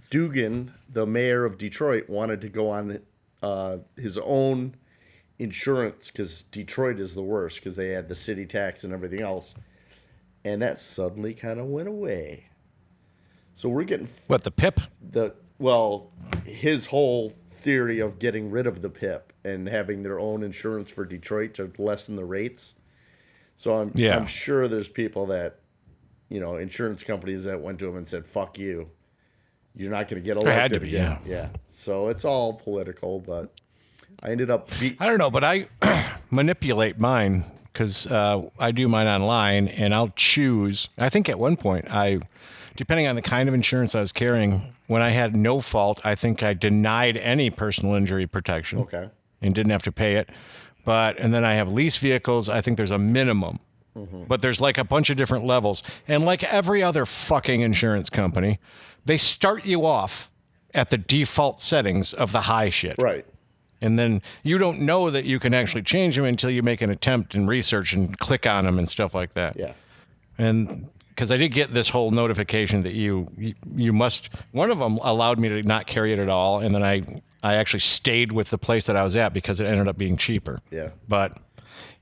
Dugan, the mayor of Detroit, wanted to go on his own insurance because Detroit is the worst because they had the city tax and everything else. And that suddenly kind of went away. So we're getting What, the PIP? his whole theory of getting rid of the PIP and having their own insurance for Detroit to lessen the rates. So I'm sure there's people that, insurance companies that went to him and said, "Fuck you, you're not going to get elected had to be, again." Yeah. So it's all political, but I ended up. I don't know, but I manipulate mine because I do mine online, and I'll choose. I think at one point, depending on the kind of insurance I was carrying, when I had no fault, I think I denied any personal injury protection. Okay. And didn't have to pay it. And then I have lease vehicles. I think there's a minimum, but there's like a bunch of different levels. And like every other fucking insurance company, they start you off at the default settings of the high shit. Right. And then you don't know that you can actually change them until you make an attempt and research and click on them and stuff like that. Yeah. And because I did get this whole notification that you must, one of them allowed me to not carry it at all. And then I actually stayed with the place that I was at because it ended up being cheaper. Yeah. But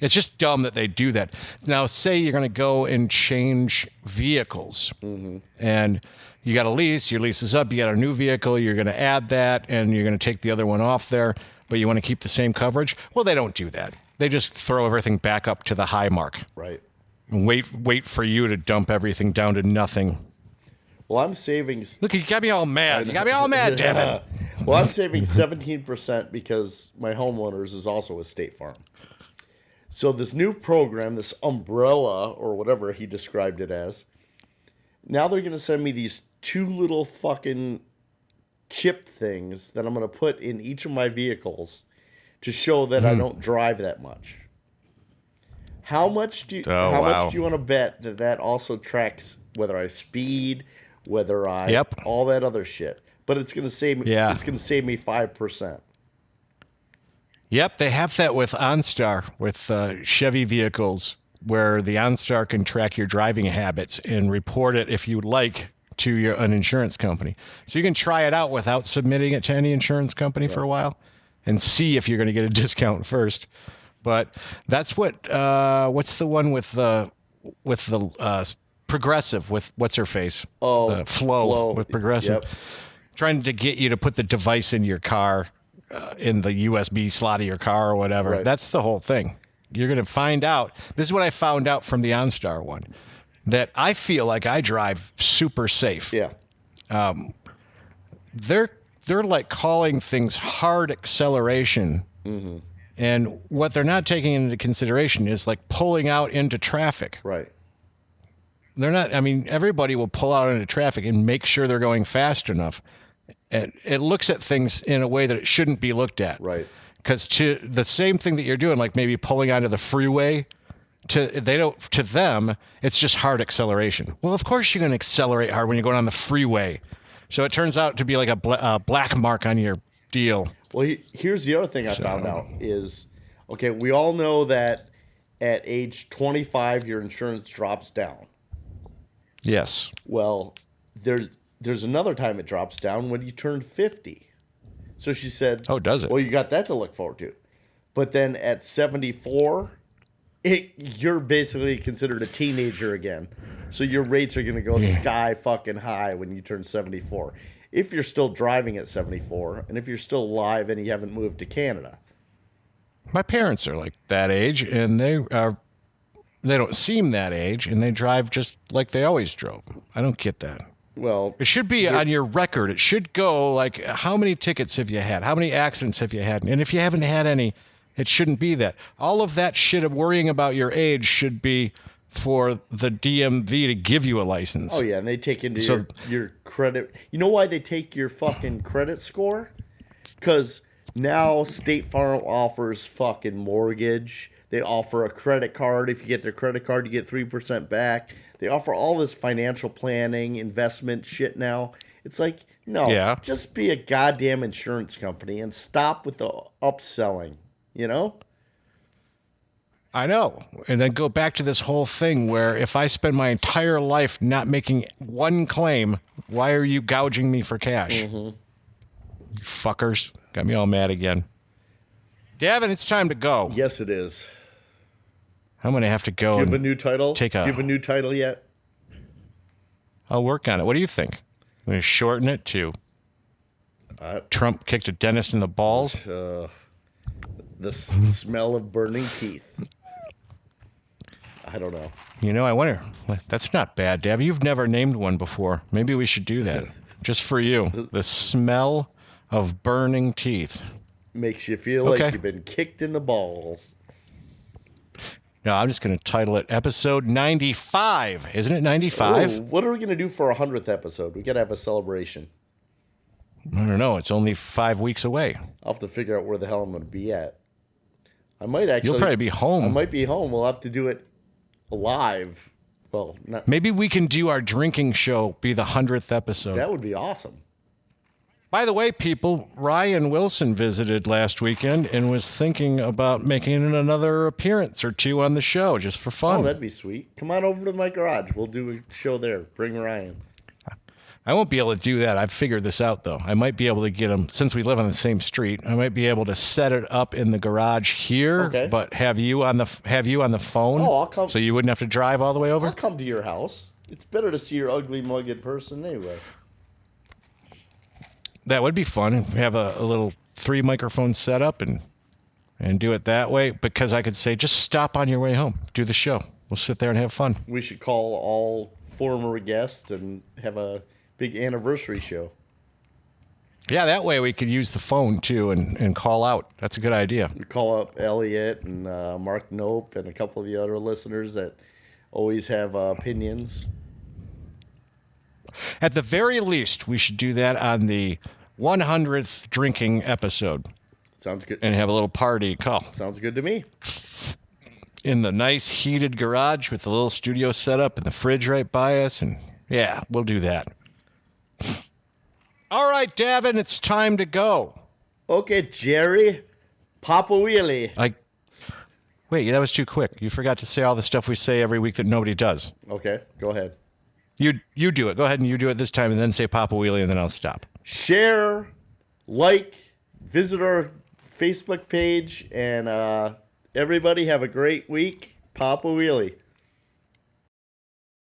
it's just dumb that they do that. Now, say you're going to go and change vehicles and you got a lease, your lease is up, you got a new vehicle, you're going to add that and you're going to take the other one off there, but you want to keep the same coverage. Well, they don't do that. They just throw everything back up to the high mark. Right. And wait for you to dump everything down to nothing. Well, I'm saving. Look, you got me all mad. You got me all mad, damn it. Well, I'm saving 17% because my homeowners is also a State Farm. So this new program, this umbrella or whatever he described it as, now they're going to send me these two little fucking chip things that I'm going to put in each of my vehicles to show that I don't drive that much. How much do you want to bet that also tracks whether I speed, whether I all that other shit? But it's going to save me. Yeah. It's going to save me 5%. Yep, they have that with OnStar, with Chevy vehicles, where the OnStar can track your driving habits and report it if you like to an insurance company. So you can try it out without submitting it to any insurance company for a while and see if you're going to get a discount first. But that's what's the one with the Progressive, with what's her face? Oh, Flo with Progressive. Yep. Trying to get you to put the device in your car, in the USB slot of your car or whatever. Right. That's the whole thing. You're going to find out. This is what I found out from the OnStar one, that I feel like I drive super safe. Yeah. They're like calling things hard acceleration. Mm-hmm. And what they're not taking into consideration is like pulling out into traffic. Right. They're not, I mean, everybody will pull out into traffic and make sure they're going fast enough. And it looks at things in a way that it shouldn't be looked at. Right. Because to the same thing that you're doing, like maybe pulling onto the freeway, to them, it's just hard acceleration. Well, of course you're going to accelerate hard when you're going on the freeway. So it turns out to be like a black mark on your deal. Well, here's the other thing I found out is, okay, we all know that at age 25, your insurance drops down. Yes. Well, there's another time it drops down when you turn 50. So she said, Oh, does it? Well, you got that to look forward to. But then at 74, you're basically considered a teenager again. So your rates are going to go sky fucking high when you turn 74. If you're still driving at 74, and if you're still alive and you haven't moved to Canada. My parents are like that age, and they don't seem that age, and they drive just like they always drove. I don't get that. Well, it should be on your record. It should go like, how many tickets have you had? How many accidents have you had? And if you haven't had any, it shouldn't be that. All of that shit of worrying about your age should be for the DMV to give you a license. Oh, yeah, and they take into your credit. You know why they take your fucking credit score? Because now State Farm offers fucking mortgage. They offer a credit card. If you get their credit card, you get 3% back. They offer all this financial planning, investment shit now. It's like, no, just be a goddamn insurance company and stop with the upselling, you know? I know. And then go back to this whole thing where if I spend my entire life not making one claim, why are you gouging me for cash? Mm-hmm. You fuckers. Got me all mad again. Davin, it's time to go. Yes, it is. I'm going to have to go. Do you have a new title? Do you have a new title yet? I'll work on it. What do you think? I'm going to shorten it to Trump kicked a dentist in the balls. The smell of burning teeth. I don't know. You know, I wonder. That's not bad, Davin. You've never named one before. Maybe we should do that. Just for you. The smell of burning teeth. Makes you feel like you've been kicked in the balls. No, I'm just going to title it episode 95. Isn't it 95? Oh, what are we going to do for our 100th episode? We got to have a celebration. I don't know. It's only 5 weeks away. I'll have to figure out where the hell I'm going to be at. I might actually. You'll probably be home. I might be home. We'll have to do it live. Well, not. Maybe we can do our drinking show be the 100th episode. That would be awesome. By the way, people, Ryan Wilson visited last weekend and was thinking about making another appearance or two on the show just for fun. Oh, that'd be sweet. Come on over to my garage. We'll do a show there. Bring Ryan. I won't be able to do that. I've figured this out, though. I might be able to get him, since we live on the same street, I might be able to set it up in the garage here, but have you on the phone. Oh, I'll come. So you wouldn't have to drive all the way over? I'll come to your house. It's better to see your ugly mug in person anyway. That would be fun. Have a little 3 microphone setup and do it that way, because I could say, just stop on your way home. Do the show. We'll sit there and have fun. We should call all former guests and have a big anniversary show. Yeah, that way we could use the phone, too, and call out. That's a good idea. We call up Elliot and Mark Nope and a couple of the other listeners that always have opinions. At the very least, we should do that on the 100th drinking episode. Sounds good. And have a little party call. Sounds good to me. In the nice heated garage with the little studio set up and the fridge right by us. And yeah, we'll do that. All right, Davin, it's time to go. Okay, Jerry. Papa Wheelie. Wait, that was too quick. You forgot to say all the stuff we say every week that nobody does. Okay, go ahead. You do it. Go ahead and you do it this time, and then say Papa Wheelie, and then I'll stop. Share, visit our Facebook page, and everybody have a great week. Papa Wheelie.